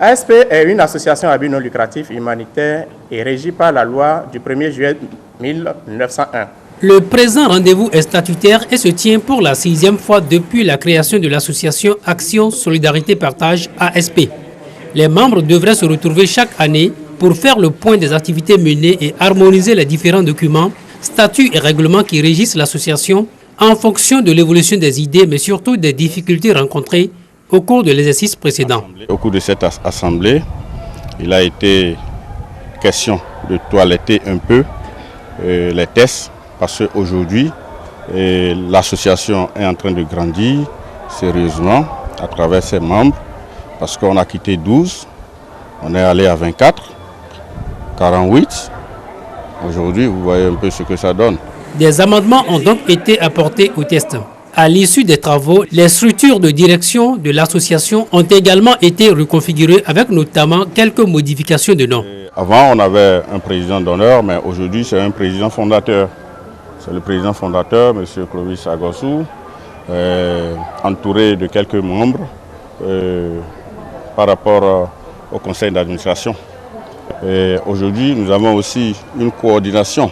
ASP est une association à but non lucratif humanitaire et régie par la loi du 1er juillet 1901. Le présent rendez-vous est statutaire et se tient pour la 6e fois depuis la création de l'association Action Solidarité Partage ASP. Les membres devraient se retrouver chaque année pour faire le point des activités menées et harmoniser les différents documents, statuts et règlements qui régissent l'association en fonction de l'évolution des idées, mais surtout des difficultés rencontrées au cours de l'exercice précédent. Au cours de cette assemblée, il a été question de toiletter un peu les tests parce qu'aujourd'hui, l'association est en train de grandir sérieusement à travers ses membres parce qu'on a quitté 12, on est allé à 24, 48. Aujourd'hui, vous voyez un peu ce que ça donne. Des amendements ont donc été apportés au test. À l'issue des travaux, les structures de direction de l'association ont également été reconfigurées avec notamment quelques modifications de nom. Avant, on avait un président d'honneur, mais aujourd'hui, c'est un président fondateur. C'est le président fondateur, M. Clovis Agossou, entouré de quelques membres par rapport au conseil d'administration. Aujourd'hui, nous avons aussi une coordination.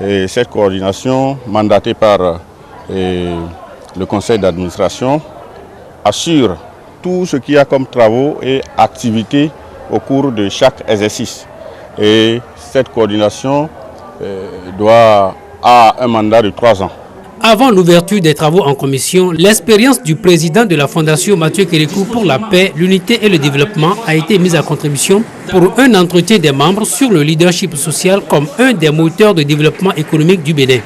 Et cette coordination, mandatée par le conseil d'administration, assure tout ce qu'il y a comme travaux et activités au cours de chaque exercice. Et cette coordination a un mandat de 3 ans. Avant l'ouverture des travaux en commission, l'expérience du président de la Fondation Mathieu Kérékou pour la paix, l'unité et le développement a été mise à contribution pour un entretien des membres sur le leadership social comme un des moteurs de développement économique du Bénin.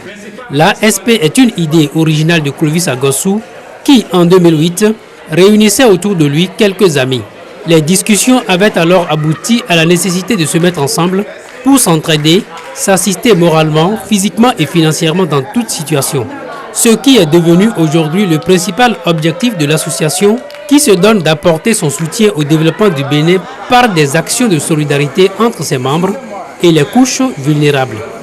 L'ASP est une idée originale de Clovis Agossou qui, en 2008, réunissait autour de lui quelques amis. Les discussions avaient alors abouti à la nécessité de se mettre ensemble pour s'entraider, s'assister moralement, physiquement et financièrement dans toute situation. Ce qui est devenu aujourd'hui le principal objectif de l'association qui se donne d'apporter son soutien au développement du Bénin par des actions de solidarité entre ses membres et les couches vulnérables.